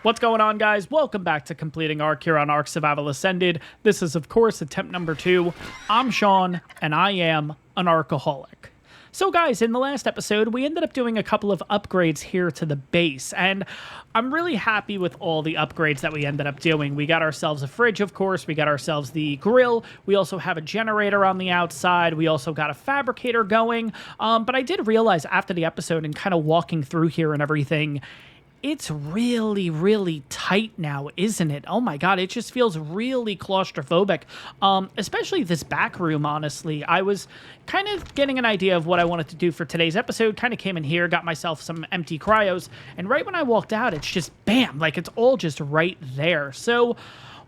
What's going on, guys? Welcome back to Completing ARK here on ARK Survival Ascended. This is, of course, attempt number 2. I'm Sean, and I am an Arkaholic. So, guys, in the last episode, we ended up doing a couple of upgrades here to the base, and I'm really happy with all the upgrades that we ended up doing. We got ourselves a fridge, of course. We got ourselves the grill. We also have a generator on the outside. We also got a fabricator going. But I did realize after the episode and kind of walking through here and everything, it's really, really tight now, isn't it? Oh my god, it just feels really claustrophobic. Especially this back room, honestly. I was kind of getting an idea of what I wanted to do for today's episode. Kind of came in here, got myself some empty cryos, and right when I walked out, it's just bam, like it's all just right there. So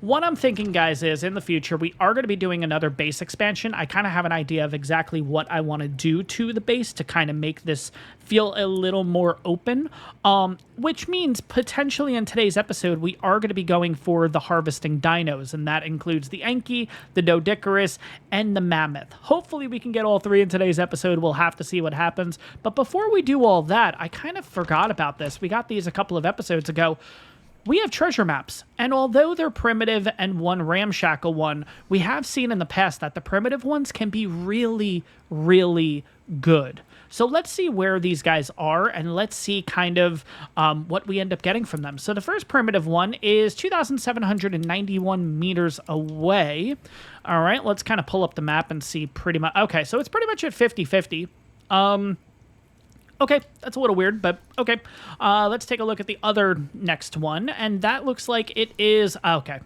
what I'm thinking, guys, is in the future, we are going to be doing another base expansion. I kind of have an idea of exactly what I want to do to the base to kind of make this feel a little more open, which means potentially in today's episode, we are going to be going for the harvesting dinos, and that includes the Enki, the Doedicurus, and the Mammoth. Hopefully we can get all three in today's episode. We'll have to see what happens. But before we do all that, I kind of forgot about this. We got these a couple of episodes ago. We have treasure maps, and although they're primitive and one ramshackle one, we have seen in the past that the primitive ones can be really, really good. So let's see where these guys are, and let's see kind of what we end up getting from them. So the first primitive one is 2,791 meters away. All right, let's kind of pull up the map and see pretty much. Okay, so it's pretty much at 50-50. Okay, that's a little weird, but okay. Let's take a look at the other next one, and that looks like it is... Okay.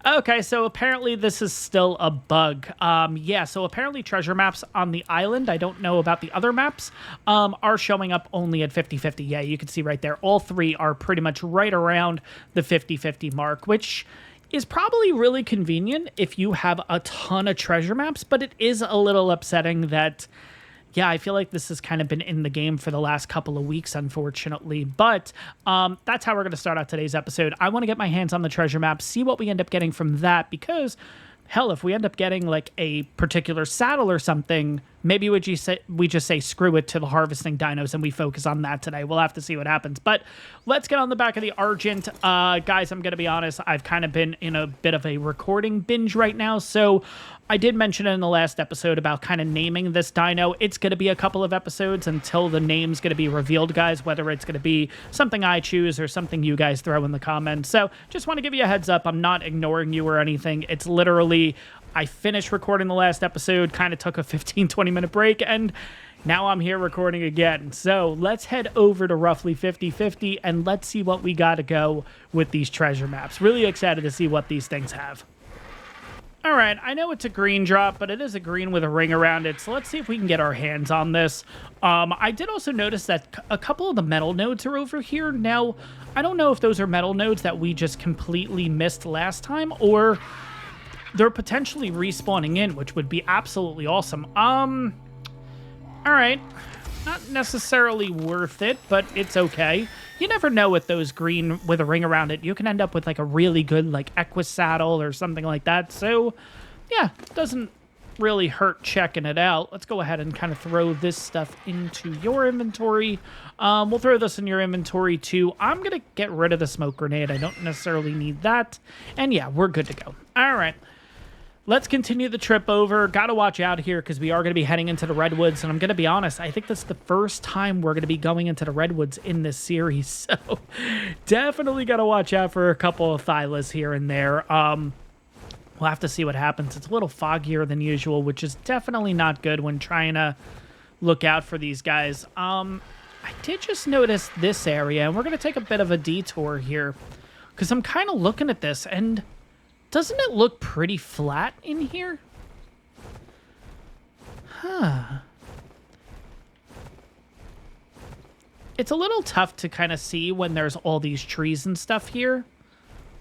Okay, so apparently this is still a bug. Yeah, so apparently treasure maps on the island, I don't know about the other maps, are showing up only at 50-50. Yeah, you can see right there. All three are pretty much right around the 50-50 mark, which is probably really convenient if you have a ton of treasure maps, but it is a little upsetting that... Yeah, I feel like this has kind of been in the game for the last couple of weeks, unfortunately. But that's how we're going to start out today's episode. I want to get my hands on the treasure map, see what we end up getting from that, because, hell, if we end up getting, like, a particular saddle or something, maybe we just say screw it to the harvesting dinos and we focus on that today. We'll have to see what happens. But let's get on the back of the Argent. Guys, I'm going to be honest, I've kind of been in a bit of a recording binge right now, so... I did mention it in the last episode about kind of naming this dino. It's going to be a couple of episodes until the name's going to be revealed, guys, whether it's going to be something I choose or something you guys throw in the comments. So just want to give you a heads up. I'm not ignoring you or anything. It's literally, I finished recording the last episode, kind of took a 15-20 minute break, and now I'm here recording again. So let's head over to roughly 50-50 and let's see what we got to go with these treasure maps. Really excited to see what these things have. All right, I know it's a green drop, but it is a green with a ring around it, so let's see if we can get our hands on this. I did also notice that a couple of the metal nodes are over here. Now, I don't know if those are metal nodes that we just completely missed last time, or they're potentially respawning in, which would be absolutely awesome. All right. Not necessarily worth it, but it's okay. You never know with those green with a ring around it. You can end up with like a really good like Equus saddle or something like that. So, yeah, doesn't really hurt checking it out. Let's go ahead and kind of throw this stuff into your inventory. We'll throw this in your inventory too. I'm going to get rid of the smoke grenade. I don't necessarily need that. And yeah, we're good to go. All right. Let's continue the trip over. Got to watch out here because we are going to be heading into the Redwoods. And I'm going to be honest, I think that's the first time we're going to be going into the Redwoods in this series. So definitely got to watch out for a couple of Thylas here and there. We'll have to see what happens. It's a little foggier than usual, which is definitely not good when trying to look out for these guys. I did just notice this area, and we're going to take a bit of a detour here because I'm kind of looking at this, and... doesn't it look pretty flat in here? Huh. It's a little tough to kind of see when there's all these trees and stuff here.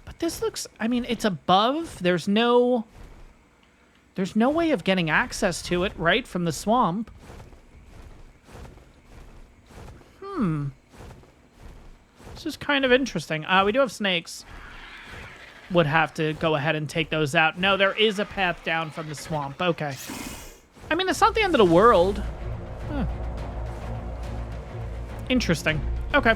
But this looks, I mean, it's above. There's no way of getting access to it, right, from the swamp. This is kind of interesting. We do have snakes. Would have to go ahead and take those out. No, there is a path down from the swamp. Okay. I mean, it's not the end of the world. Huh. Interesting. Okay.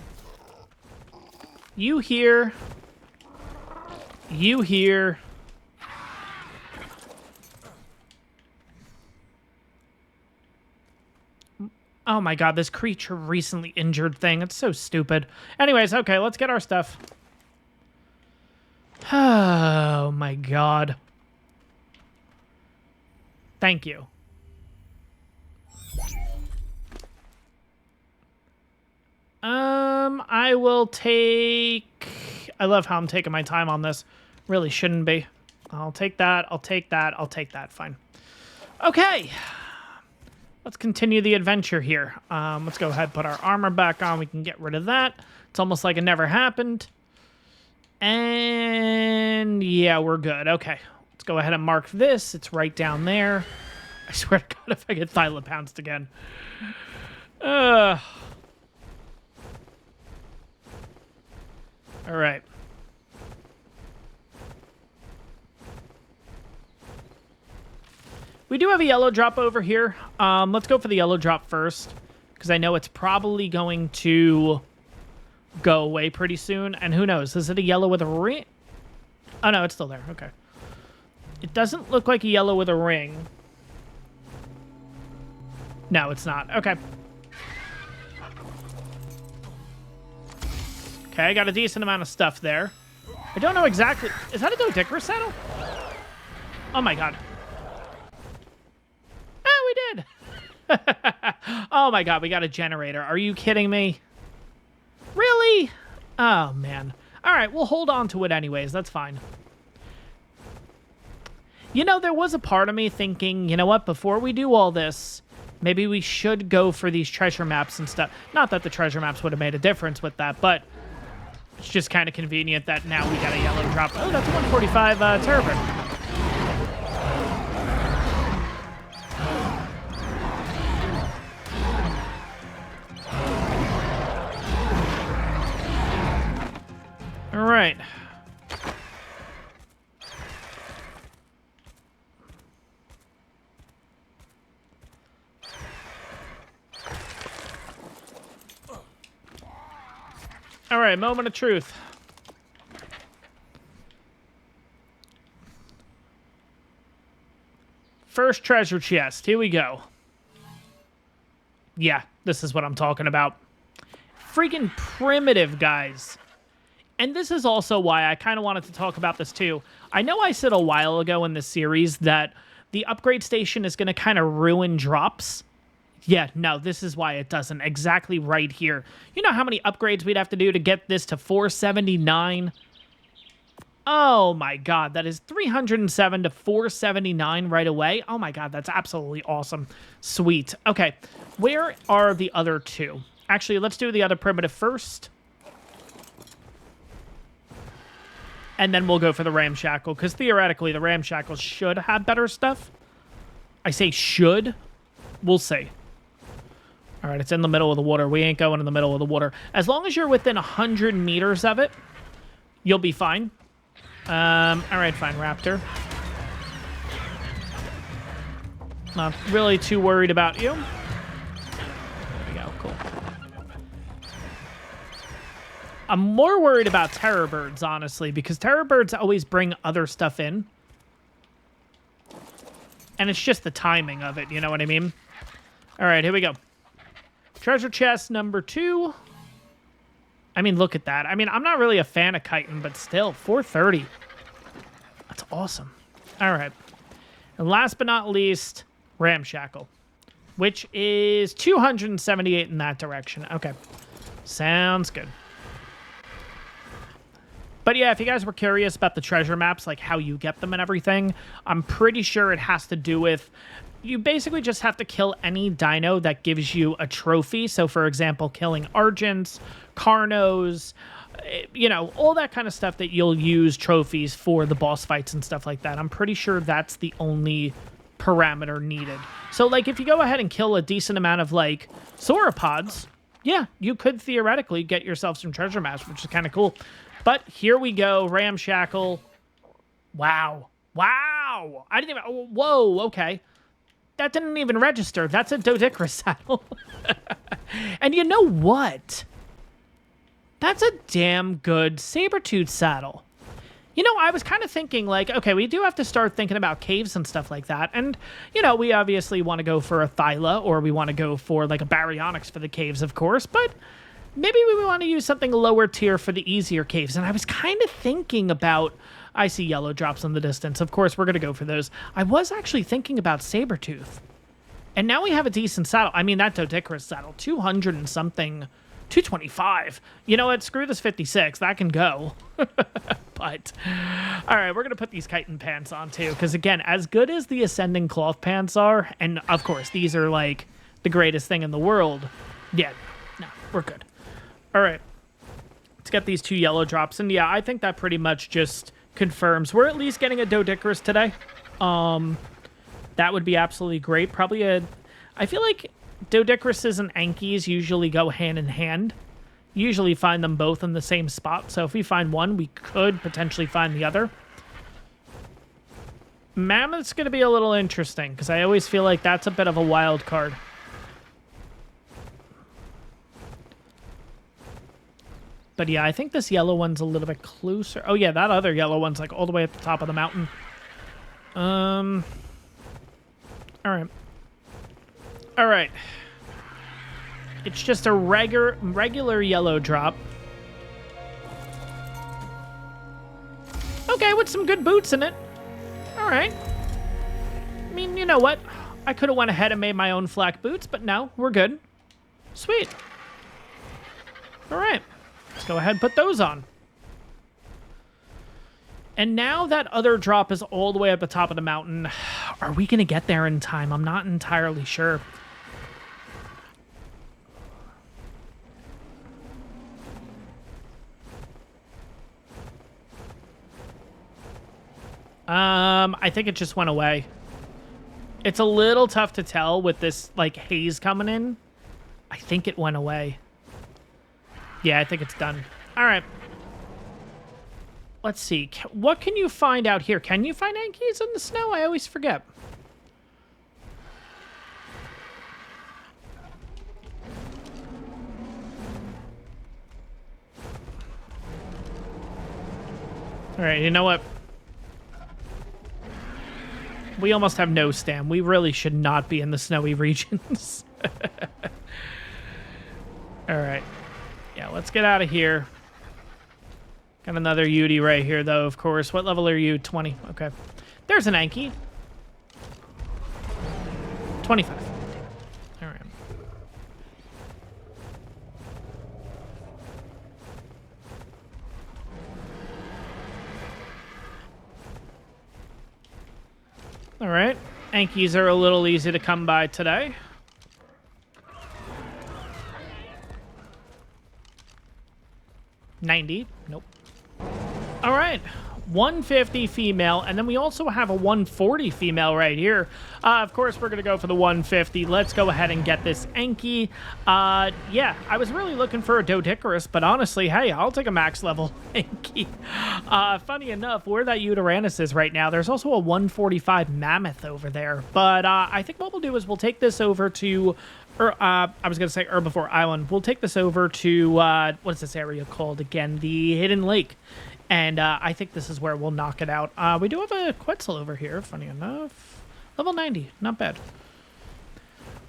You here. You here. Oh my god, this creature recently injured thing. It's so stupid. Anyways, okay, let's get our stuff. Oh my god. Thank you. I will take... I love how I'm taking my time on this. Really shouldn't be. I'll take that, I'll take that, I'll take that. Fine. Okay. Let's continue the adventure here. Let's go ahead and put our armor back on. We can get rid of that. It's almost like it never happened. And yeah, we're good. Okay. Let's go ahead and mark this. It's right down there. I swear to God, if I get thylopounced again. All right. We do have a yellow drop over here. Let's go for the yellow drop first, because I know it's probably going to go away pretty soon. And who knows? Is it a yellow with a ring? Oh, no, it's still there. Okay. It doesn't look like a yellow with a ring. No, it's not. Okay. Okay, I got a decent amount of stuff there. I don't know exactly... Is that a Dodicarus saddle? Oh, my God. Oh, we did. Oh, my God, we got a generator. Are you kidding me? Really? Oh, man. All right, we'll hold on to it anyways. That's fine. You know, there was a part of me thinking, you know what, before we do all this, maybe we should go for these treasure maps and stuff. Not that the treasure maps would have made a difference with that, but it's just kind of convenient that now we got a yellow drop. Oh, that's a 145 Terrabird. All right. All right, moment of truth. First treasure chest. Here we go. Yeah, this is what I'm talking about. Freaking primitive, guys. And this is also why I kind of wanted to talk about this too. I know I said a while ago in this series that the upgrade station is going to kind of ruin drops. Yeah, no, this is why it doesn't. Exactly right here. You know how many upgrades we'd have to do to get this to 479? Oh my god, that is 307 to 479 right away. Oh my god, that's absolutely awesome. Sweet. Okay, where are the other two? Actually, let's do the other primitive first. And then we'll go for the ramshackle, because theoretically the ramshackle should have better stuff. I say should. We'll see. All right, it's in the middle of the water. We ain't going in the middle of the water. As long as you're within 100 meters of it, you'll be fine. All right, fine, Raptor. Not really too worried about you. There we go, cool. I'm more worried about Terrabirds, honestly, because Terrabirds always bring other stuff in. And it's just the timing of it, you know what I mean? All right, here we go. Treasure chest number 2. I mean, look at that. I mean, I'm not really a fan of chitin, but still, 430. That's awesome. All right. And last but not least, ramshackle, which is 278 in that direction. Okay. Sounds good. But yeah, if you guys were curious about the treasure maps, like how you get them and everything, I'm pretty sure it has to do with... You basically just have to kill any dino that gives you a trophy. So, for example, killing Argents, Carnos, you know, all that kind of stuff that you'll use trophies for the boss fights and stuff like that. I'm pretty sure that's the only parameter needed. So, like, if you go ahead and kill a decent amount of, like, sauropods, yeah, you could theoretically get yourself some treasure maps, which is kind of cool. But here we go, ramshackle. Wow. Wow. I didn't even... Whoa, okay. That didn't even register. That's a Dodicarus saddle. And you know what? That's a damn good saber-tooth saddle. You know, I was kind of thinking, like, okay, we do have to start thinking about caves and stuff like that. And, you know, we obviously want to go for a Thyla, or we want to go for, like, a Baryonyx for the caves, of course. But maybe we want to use something lower tier for the easier caves. And I was kind of thinking about... I see yellow drops in the distance. Of course, we're going to go for those. I was actually thinking about saber-tooth. And now we have a decent saddle. I mean, that Doedicurus saddle, 200 and something... 225. You know what? Screw this 56. That can go. But, all right, we're going to put these chitin pants on, too. Because, again, as good as the ascending cloth pants are, and, of course, these are, like, the greatest thing in the world. Yeah, no, we're good. All right. Let's get these 2 yellow drops. And, yeah, I think that pretty much just confirms. We're at least getting a Doedicurus today. That would be absolutely great. Probably a... I feel like... Doedicuruses and Ankies usually go hand in hand. Usually find them both in the same spot. So if we find one, we could potentially find the other. Mammoth's going to be a little interesting because I always feel like that's a bit of a wild card. But yeah, I think this yellow one's a little bit closer. Oh yeah, that other yellow one's like all the way at the top of the mountain. All right. All right. It's just a regular yellow drop. Okay, with some good boots in it. All right. I mean, you know what? I could have went ahead and made my own flak boots, but no, we're good. Sweet. All right. Let's go ahead and put those on. And now that other drop is all the way at the top of the mountain. Are we going to get there in time? I'm not entirely sure. I think it just went away. It's a little tough to tell with this, like, haze coming in. I think it went away. Yeah, I think it's done. All right. Let's see. What can you find out here? Can you find Ankies in the snow? I always forget. All right, you know what? We almost have no stam. We really should not be in the snowy regions. All right. Yeah, let's get out of here. Got another Yudi right here, though, of course. What level are you? 20. Okay. There's an Anki. 25. All right. All right. Ankies are a little easy to come by today. $90. Nope. All right. 150 female, and then we also have a 140 female right here. Of course, we're going to go for the 150. Let's go ahead and get this Anki. Yeah, I was really looking for a Doedicurus, but honestly, hey, I'll take a max level Anki. Funny enough, where that Uranus is right now, there's also a 145 Mammoth over there. But I think what we'll do is we'll take this over to... I was going to say Herbivore Island. We'll take this over to, what is this area called again? The Hidden Lake. And I think this is where we'll knock it out. We do have a Quetzal over here, funny enough. Level 90, not bad.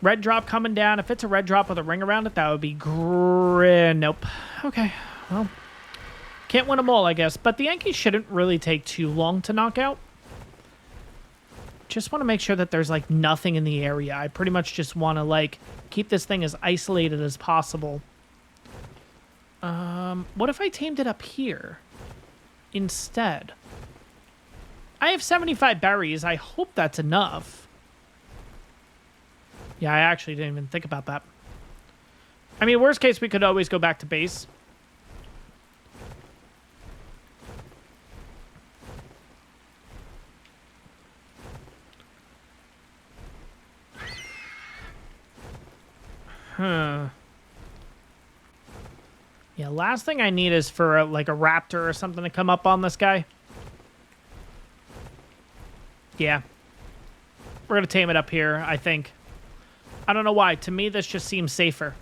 Red drop coming down. If it's a red drop with a ring around it, that would be great. Nope. Okay, well, can't win them all, I guess. But the Yankees shouldn't really take too long to knock out. Just want to make sure that there's, like, nothing in the area. I pretty much just want to, like, keep this thing as isolated as possible. What if I tamed it up here instead? I have 75 berries. I hope that's enough. Yeah, I actually didn't even think about that. I mean, worst case, we could always go back to base. Huh. Yeah, last thing I need is for, like, a raptor or something to come up on this guy. Yeah. We're going to tame it up here, I think. I don't know why. To me, this just seems safer.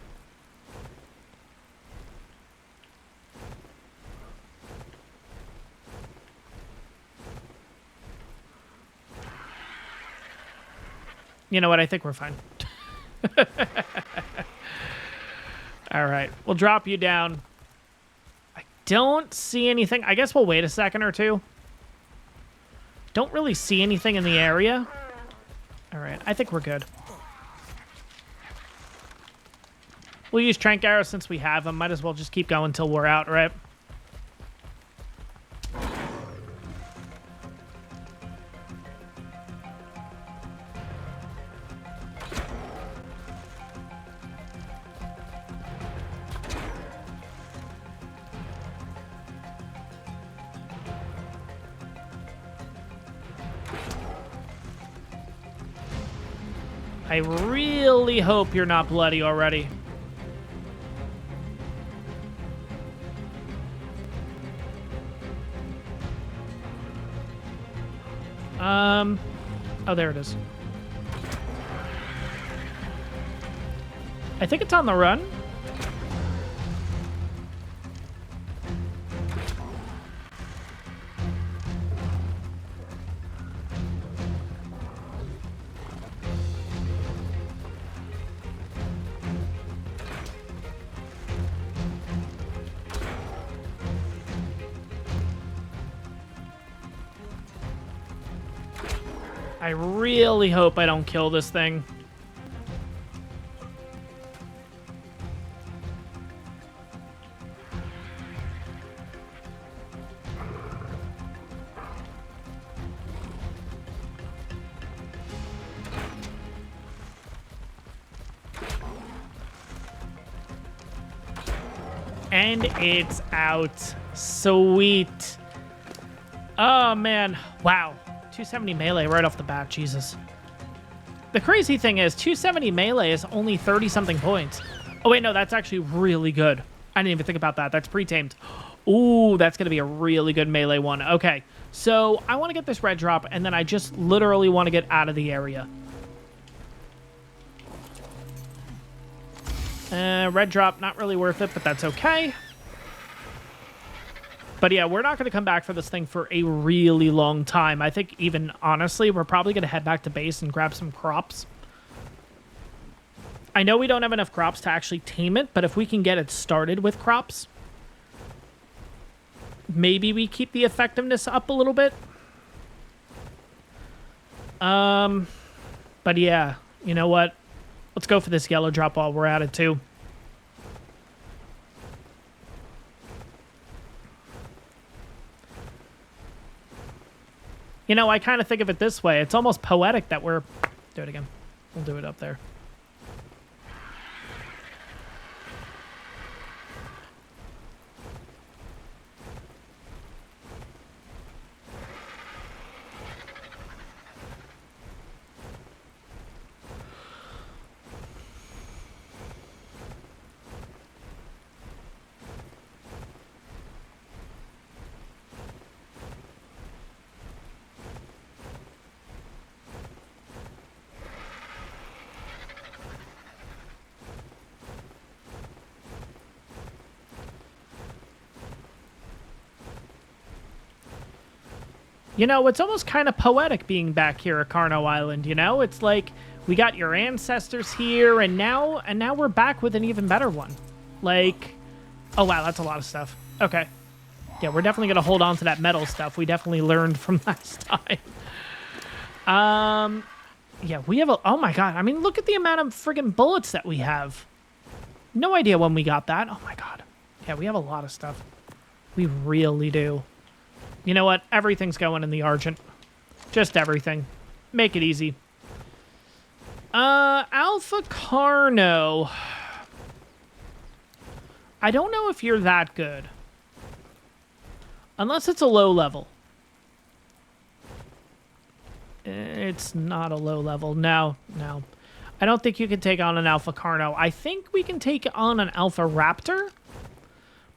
You know what? I think we're fine. All right. We'll drop you down. I don't see anything. I guess we'll wait a second or two. Don't really see anything in the area. All right. I think we're good. We'll use Trank Arrows since we have them. Might as well just keep going until we're out, right? I really hope you're not bloody already. Oh, there it is. I think it's on the run. I really hope I don't kill this thing. And it's out. Sweet. Oh, man. Wow. 270 melee right off the bat. Jesus. The crazy thing is, 270 melee is only 30-something points. Oh, wait, no, that's actually really good. I didn't even think about that. That's pre-tamed. Ooh, that's going to be a really good melee one. Okay, so I want to get this red drop, and then I just literally want to get out of the area. Red drop, not really worth it, but that's okay. But yeah, we're not going to come back for this thing for a really long time. I think even, honestly, we're probably going to head back to base and grab some crops. I know we don't have enough crops to actually tame it, but if we can get it started with crops, maybe we keep the effectiveness up a little bit. But yeah, you know what? Let's go for this yellow drop while we're at it, too. You know, I kind of think of it this way. It's almost poetic that we're... Do it again. We'll do it up there. You know, it's almost kind of poetic being back here at Carno Island, you know? It's like, we got your ancestors here, and now we're back with an even better one. Like, oh wow, that's a lot of stuff. Okay. Yeah, we're definitely going to hold on to that metal stuff. We definitely learned from last time. Yeah, we have a... Oh my god, I mean, look at the amount of friggin' bullets that we have. No idea when we got that. Oh my god. Yeah, we have a lot of stuff. We really do. You know what? Everything's going in the Argent. Just everything. Make it easy. Alpha Carno. I don't know if you're that good. Unless it's a low level. It's not a low level. No, no. I don't think you can take on an Alpha Carno. I think we can take on an Alpha Raptor.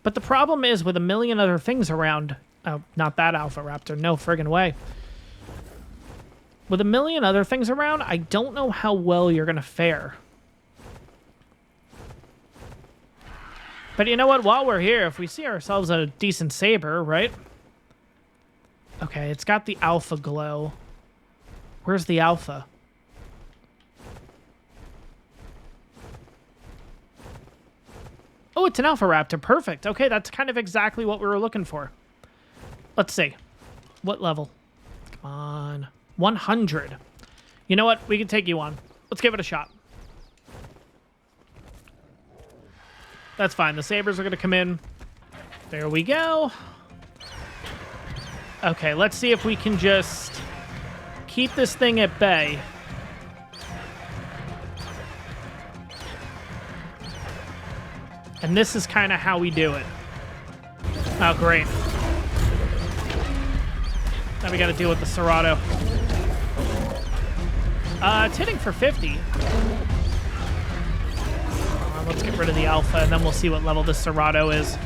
But the problem is with a million other things around... Oh, not that Alpha Raptor. No friggin' way. With a million other things around, I don't know how well you're going to fare. But you know what? While we're here, if we see ourselves a decent saber, right? Okay, it's got the Alpha glow. Where's the Alpha? Oh, it's an Alpha Raptor. Perfect. Okay, that's kind of exactly what we were looking for. Let's see. What level? Come on. 100. You know what? We can take you on. Let's give it a shot. That's fine. The sabers are going to come in. There we go. Okay, let's see if we can just keep this thing at bay. And this is kind of how we do it. Oh, great. Now we got to deal with the Serato. It's hitting for 50. Let's get rid of the Alpha, and then we'll see what level this Serato is.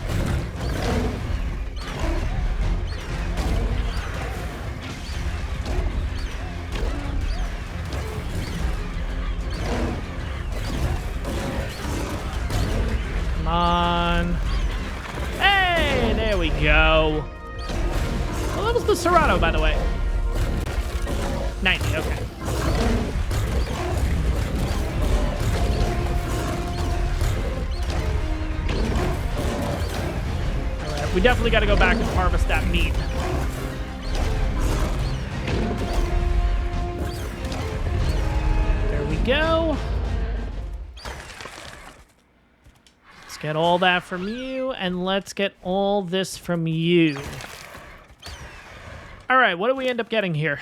Come on. Hey, there we go. What level's the Serato, by the way? 90, okay. We definitely got to go back and harvest that meat. There we go. Let's get all that from you, and let's get all this from you. All right, what do we end up getting here?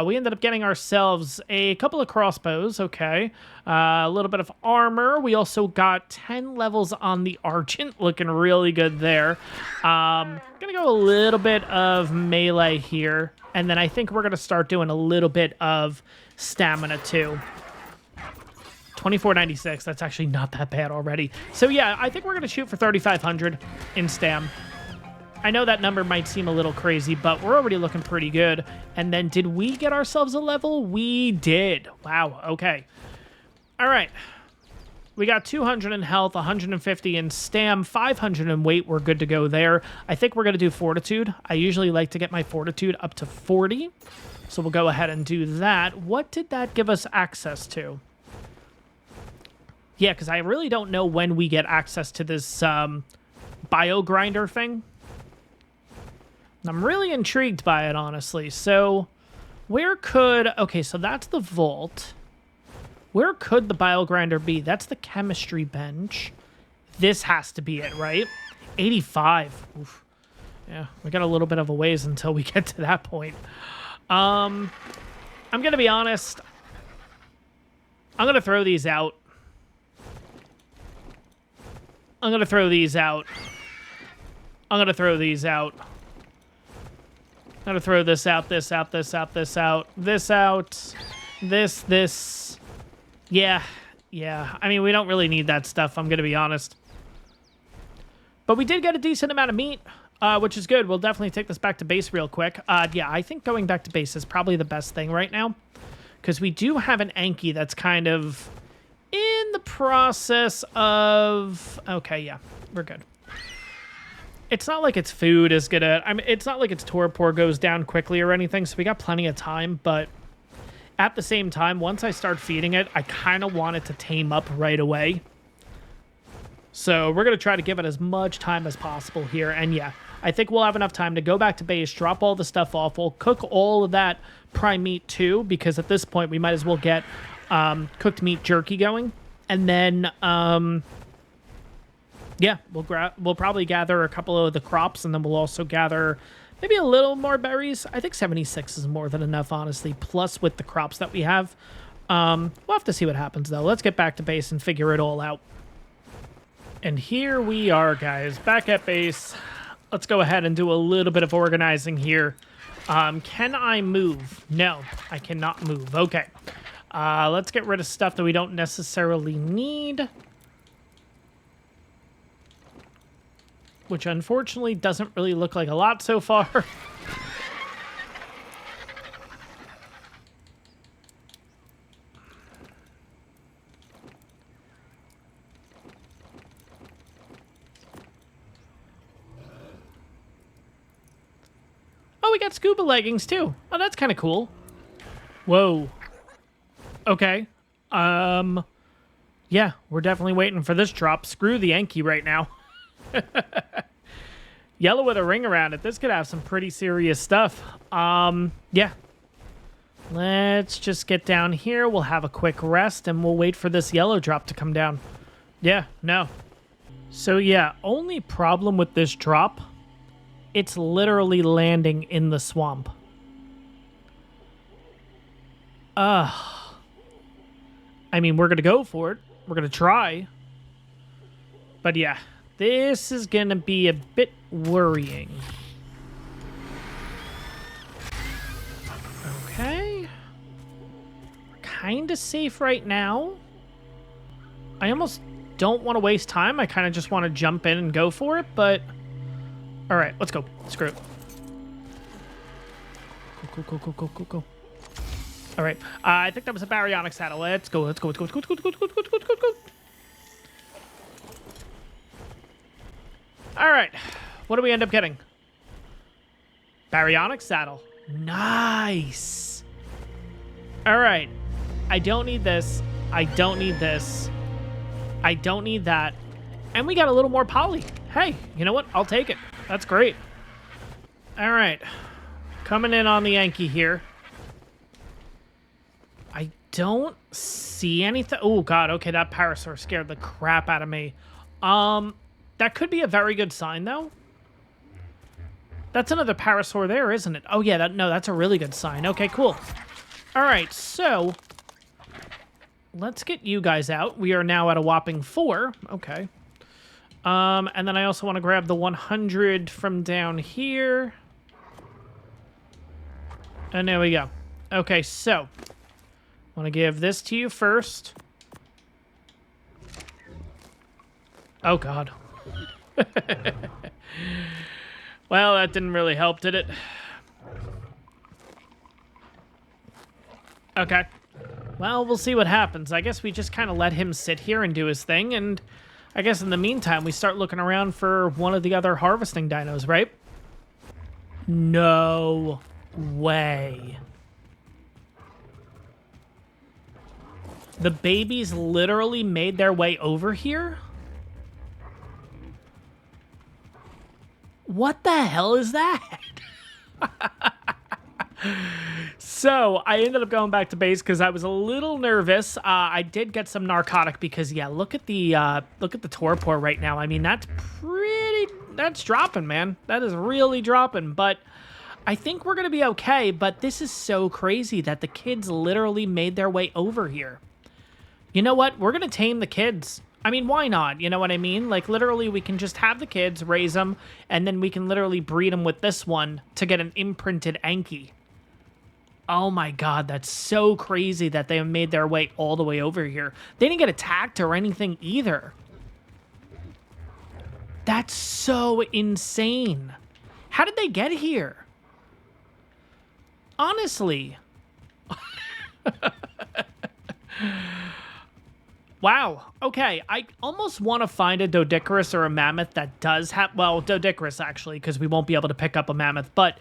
We ended up getting ourselves a couple of crossbows, okay. A little bit of armor. We also got 10 levels on the Argent, looking really good there. Gonna go a little bit of melee here, and then I think we're gonna start doing a little bit of stamina too. 2496, that's actually not that bad already. So yeah, I think we're gonna shoot for 3,500 in stam. I know that number might seem a little crazy, but we're already looking pretty good. And then did we get ourselves a level? We did. Wow, okay. All right. We got 200 in health, 150 in stam, 500 in weight. We're good to go there. I think we're going to do fortitude. I usually like to get my fortitude up to 40. So we'll go ahead and do that. What did that give us access to? Yeah, because I really don't know when we get access to this bio grinder thing. I'm really intrigued by it, honestly. So, where could... Okay, so that's the vault. Where could the bile grinder be? That's the chemistry bench. This has to be it, right? 85. Oof. Yeah, we got a little bit of a ways until we get to that point. I'm going to be honest. I'm going to throw these out. I'm going to throw these out. I'm going to throw these out. I'm gonna throw this out, this out, this out, this out, this out, this. Yeah. I mean, we don't really need that stuff, I'm gonna be honest. But we did get a decent amount of meat, which is good. We'll definitely take this back to base real quick. Yeah, I think going back to base is probably the best thing right now. Because we do have an Anki that's kind of in the process of... Okay, yeah, we're good. It's not like its food is gonna... I mean, it's not like its torpor goes down quickly or anything, so we got plenty of time, but at the same time, once I start feeding it, I kind of want it to tame up right away. So we're gonna try to give it as much time as possible here, and yeah, I think we'll have enough time to go back to base, drop all the stuff off, we'll cook all of that prime meat too, because at this point, we might as well get cooked meat jerky going, and then... Yeah, we'll probably gather a couple of the crops, and then we'll also gather maybe a little more berries. I think 76 is more than enough, honestly, plus with the crops that we have. We'll have to see what happens, though. Let's get back to base and figure it all out. And here we are, guys, back at base. Let's go ahead and do a little bit of organizing here. Can I move? No, I cannot move. Okay. Let's get rid of stuff that we don't necessarily need. Which unfortunately doesn't really look like a lot so far. Oh, we got scuba leggings too. Oh, that's kind of cool. Whoa. Okay. Yeah, we're definitely waiting for this drop. Screw the Enki right now. Yellow with a ring around it. This could have some pretty serious stuff. Yeah. Let's just get down here. We'll have a quick rest, and we'll wait for this yellow drop to come down. Yeah, no. So, yeah, only problem with this drop, it's literally landing in the swamp. I mean, we're going to go for it. We're going to try. But, yeah, this is going to be a bit worrying. Okay. We're kind of safe right now. I almost don't want to waste time. I kind of just want to jump in and go for it, but... All right, let's go. Screw it. Go. All right. I think that was a baryonic saddle. Let's go. Let's go. All right. What do we end up getting? Baryonic saddle. Nice. All right. I don't need this. I don't need this. I don't need that. And we got a little more poly. Hey, you know what? I'll take it. That's great. All right. Coming in on the Yankee here. I don't see anything. Oh, God. Okay, that Parasaur scared the crap out of me. That could be a very good sign, though. That's another Parasaur there, isn't it? Oh, yeah. That's a really good sign. Okay, cool. All right, so... let's get you guys out. We are now at a whopping 4. Okay. And then I also want to grab the 100 from down here. And there we go. Okay, so. I want to give this to you first. Oh, God. Well, that didn't really help, did it? Okay. Well, we'll see what happens. I guess we just kind of let him sit here and do his thing, and I guess in the meantime, we start looking around for one of the other harvesting dinos, right? No way. The babies literally made their way over here? What the hell is that? So, I ended up going back to base because I was a little nervous. I did get some narcotic because, yeah, look at the torpor right now. I mean, that's dropping, man. That is really dropping, but I think we're going to be okay, but this is so crazy that the kids literally made their way over here. You know what? We're going to tame the kids. I mean, why not? You know what I mean? Like, literally, we can just have the kids, raise them, and then we can literally breed them with this one to get an imprinted Anki. Oh my God, that's so crazy that they made their way all the way over here. They didn't get attacked or anything either. That's so insane. How did they get here? Honestly. Wow. Okay, I almost want to find a Doedicurus or a mammoth that does have... well, Doedicurus, actually, because we won't be able to pick up a mammoth, but...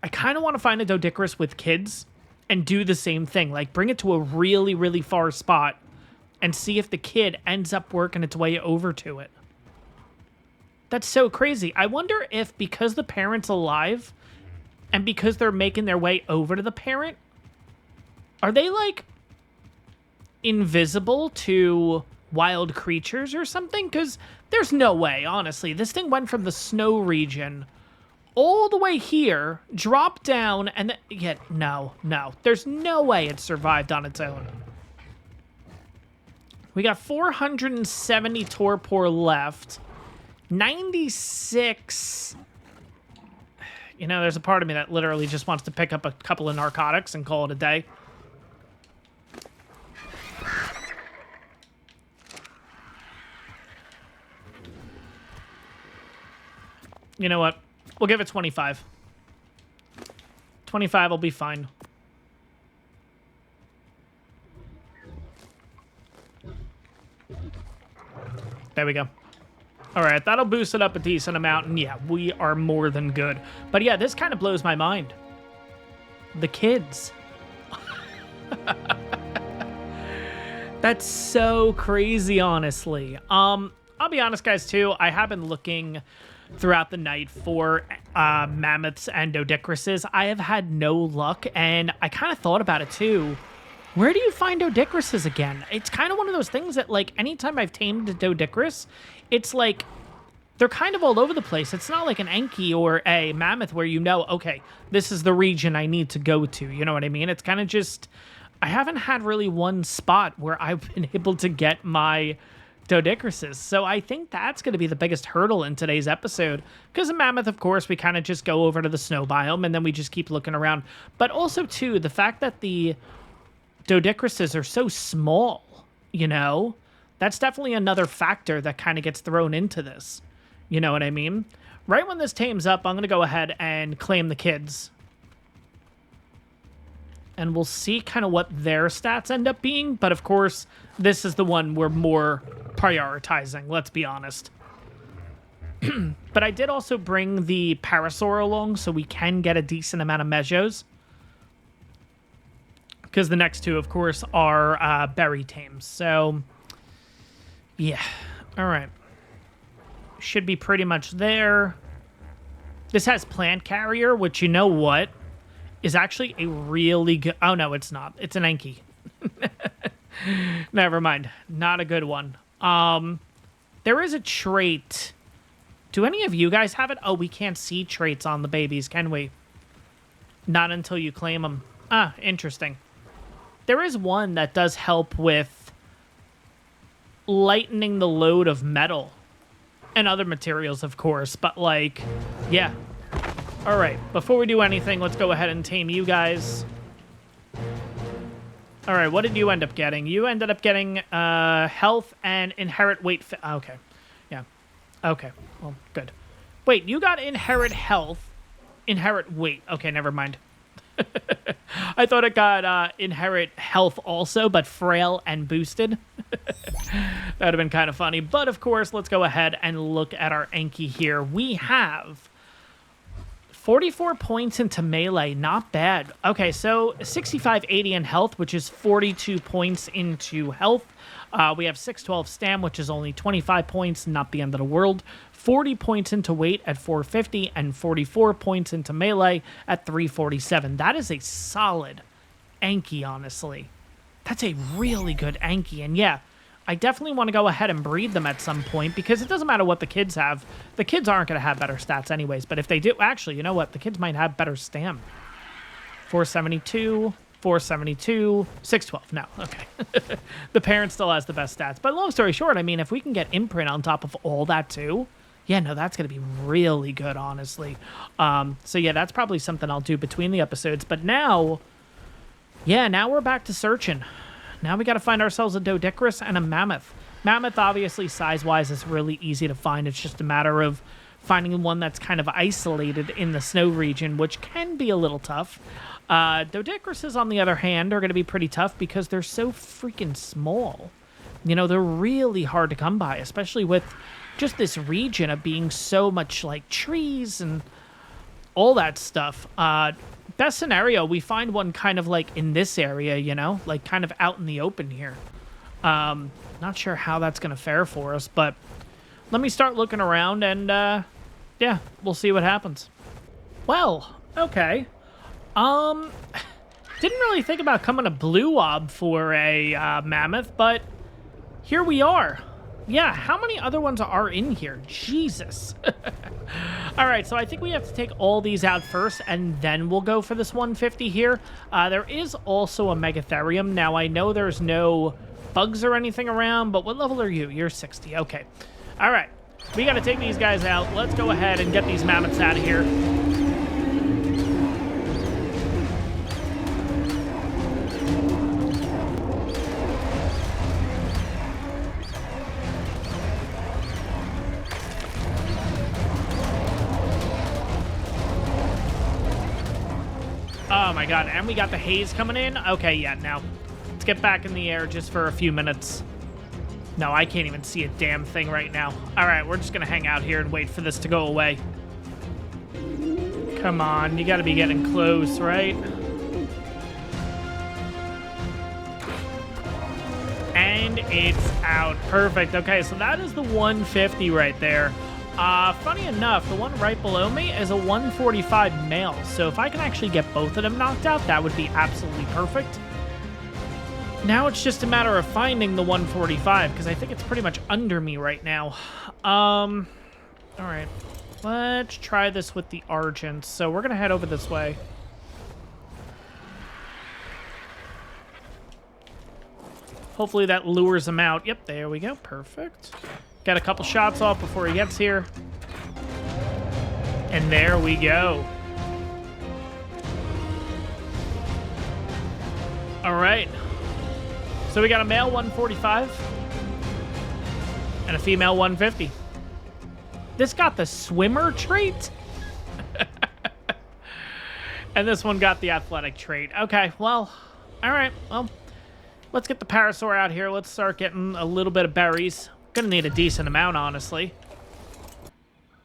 I kind of want to find a Doedicurus with kids and do the same thing. Like, bring it to a really, really far spot and see if the kid ends up working its way over to it. That's so crazy. I wonder if because the parent's alive and because they're making their way over to the parent, are they, like, invisible to wild creatures or something? Because there's no way, honestly. This thing went from the snow region... all the way here, dropped down, and then... yeah, no. There's no way it survived on its own. We got 470 torpor left. 96... you know, there's a part of me that literally just wants to pick up a couple of narcotics and call it a day. You know what? We'll give it 25. 25 will be fine. There we go. All right, that'll boost it up a decent amount, and yeah, we are more than good. But yeah, this kind of blows my mind. The kids. That's so crazy, honestly. I'll be honest, guys, too. I have been looking throughout the night for mammoths and doedicruses. I have had no luck, and I kind of thought about it, too. Where do you find doedicruses again? It's kind of one of those things that, like, anytime I've tamed a doedicrus, it's like they're kind of all over the place. It's not like an Enki or a mammoth where you know, okay, this is the region I need to go to. You know what I mean? It's kind of just, I haven't had really one spot where I've been able to get my doedicruses. So I think that's going to be the biggest hurdle in today's episode. Because a mammoth, of course, we kind of just go over to the snow biome and then we just keep looking around. But also, too, the fact that the doedicruses are so small, you know, that's definitely another factor that kind of gets thrown into this. You know what I mean? Right when this tames up, I'm going to go ahead and claim the kids. And we'll see kind of what their stats end up being. But of course, this is the one we're more prioritizing, let's be honest. But I did also bring the Parasaur along so we can get a decent amount of measures. Because the next two, of course, are berry tames. So, yeah. All right. Should be pretty much there. This has plant carrier, which, you know what, is actually a really good... Oh, no, it's not. It's an Enki. Never mind. Not a good one. There is a trait. Do any of you guys have it? Oh, we can't see traits on the babies, can we? Not until you claim them. Ah, interesting. There is one that does help with lightening the load of metal. And other materials, of course, but, like, yeah. All right, before we do anything, let's go ahead and tame you guys. All right, what did you end up getting? You ended up getting health and inherit weight. Okay, yeah. Okay, well, good. Wait, you got inherit health, inherit weight. Okay, never mind. I thought it got inherit health also, but frail and boosted. That would have been kind of funny. But, of course, let's go ahead and look at our Enki here. We have 44 points into melee. Not bad. Okay, so 65, 80 in health, which is 42 points into health. We have 612 stam, which is only 25 points, not the end of the world. 40 points into weight at 450, and 44 points into melee at 347. That is a solid Enki, honestly. That's a really good Enki. And yeah, I definitely want to go ahead and breed them at some point, because it doesn't matter what the kids have. The kids aren't going to have better stats anyways, but if they do, actually, you know what? The kids might have better stam. 472... 472, 612. No, okay. The parent still has the best stats. But long story short, I mean, if we can get imprint on top of all that too, yeah, no, that's going to be really good, honestly. So yeah, that's probably something I'll do between the episodes. But now, yeah, now we're back to searching. Now we got to find ourselves a doedicrus and a mammoth. Mammoth, obviously, size-wise, is really easy to find. It's just a matter of finding one that's kind of isolated in the snow region, which can be a little tough. Doedicruses, on the other hand, are going to be pretty tough because they're so freaking small. You know, they're really hard to come by, especially with just this region of being so much like trees and all that stuff. Best scenario, we find one kind of like in this area, you know, like kind of out in the open here. Not sure how that's going to fare for us, but let me start looking around and, yeah, we'll see what happens. Well, okay. Didn't really think about coming to Blue Wob for a mammoth, but here we are. Yeah, how many other ones are in here? Jesus. All right, so I think we have to take all these out first, and then we'll go for this 150 here. There is also a Megatherium. Now, I know there's no bugs or anything around, but what level are you? You're 60. Okay. All right. We got to take these guys out. Let's go ahead and get these mammoths out of here. Oh my god, and we got the haze coming in? Okay, yeah, now let's get back in the air just for a few minutes. No, I can't even see a damn thing right now. Alright, we're just gonna hang out here and wait for this to go away. Come on, you gotta be getting close, right? And it's out. Perfect. Okay, so that is the 150 right there. Funny enough, the one right below me is a 145 male. So if I can actually get both of them knocked out, that would be absolutely perfect. Now it's just a matter of finding the 145, because I think it's pretty much under me right now. All right. Let's try this with the Argent. So we're going to head over this way. Hopefully that lures him out. Yep, there we go. Perfect. Got a couple shots off before he gets here. And there we go. All right. So we got a male 145 and a female 150. This got the swimmer trait. And this one got the athletic trait. Okay, well, all right. Well, let's get the parasaur out here. Let's start getting a little bit of berries. Gonna need a decent amount, honestly.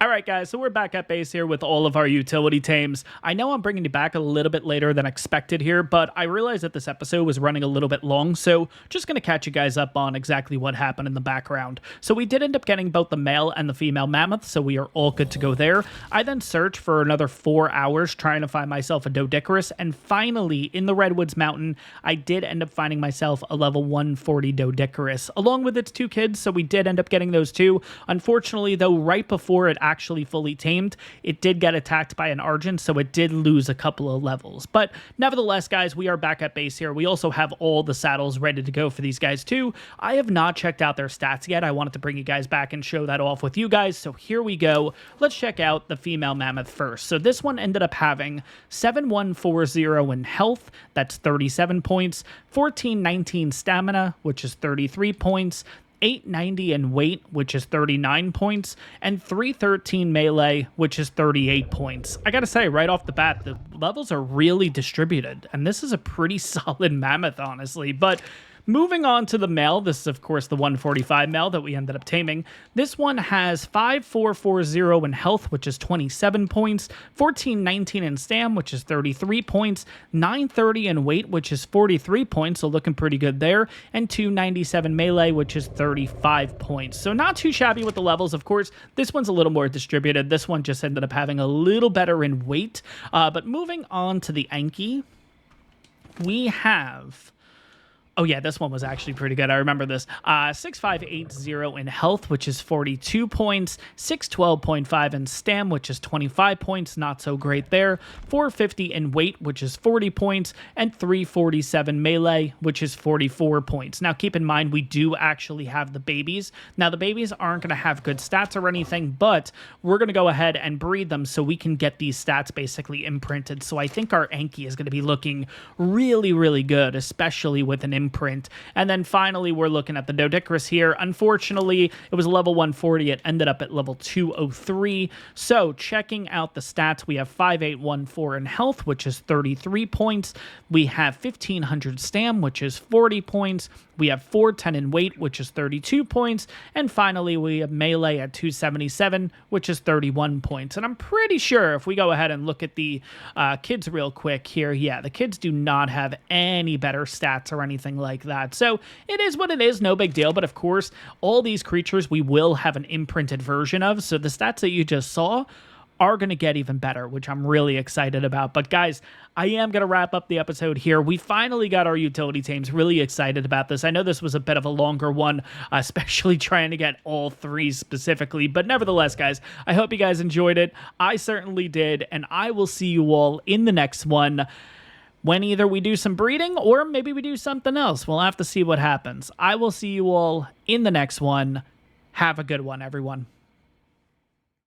All right, guys, so we're back at base here with all of our utility tames. I know I'm bringing you back a little bit later than expected here, but I realized that this episode was running a little bit long, so just going to catch you guys up on exactly what happened in the background. So we did end up getting both the male and the female mammoth, so we are all good to go there. I then searched for another 4 hours trying to find myself a Doedicurus, and finally, in the Redwoods Mountain, I did end up finding myself a level 140 Doedicurus, along with its two kids, so we did end up getting those two. Unfortunately, though, right before it actually fully tamed, it did get attacked by an Argent, so it did lose a couple of levels. But nevertheless, guys, we are back at base here. We also have all the saddles ready to go for these guys too. I have not checked out their stats yet. I wanted to bring you guys back and show that off with you guys, so here we go. Let's check out the female mammoth first. So this one ended up having 7140 in health, that's 37 points, 1419 stamina, which is 33 points, 890 in weight, which is 39 points, and 313 melee, which is 38 points. I gotta say, right off the bat, the levels are really distributed, and this is a pretty solid mammoth, honestly. But moving on to the male, this is, of course, the 145 male that we ended up taming. This one has 5440 in health, which is 27 points, 1419 in stam, which is 33 points, 930 in weight, which is 43 points, so looking pretty good there, and 297 melee, which is 35 points. So not too shabby with the levels. Of course, this one's a little more distributed. This one just ended up having a little better in weight. But moving on to the Anki, we have... Oh, yeah, this one was actually pretty good. I remember this. 6580 in health, which is 42 points. 612.5 in stam, which is 25 points. Not so great there. 450 in weight, which is 40 points. And 347 melee, which is 44 points. Now, keep in mind, we do actually have the babies. Now, the babies aren't going to have good stats or anything, but we're going to go ahead and breed them so we can get these stats basically imprinted. So I think our Anki is going to be looking really, really good, especially with an imprint. And then finally, we're looking at the Doedicurus here. Unfortunately, it was level 140. It ended up at level 203. So checking out the stats, we have 5814 in health, which is 33 points. We have 1500 stam, which is 40 points. We have 410 in weight, which is 32 points. And finally, we have melee at 277, which is 31 points. And I'm pretty sure if we go ahead and look at the kids real quick here, yeah, the kids do not have any better stats or anything like that. So it is what it is, no big deal. But of course, all these creatures we will have an imprinted version of. So the stats that you just saw are going to get even better, which I'm really excited about. But guys, I am going to wrap up the episode here. We finally got our utility tames. Really excited about this. I know this was a bit of a longer one, especially trying to get all three specifically. But nevertheless, guys, I hope you guys enjoyed it. I certainly did. And I will see you all in the next one, when either we do some breeding or maybe we do something else. We'll have to see what happens. I will see you all in the next one. Have a good one, everyone.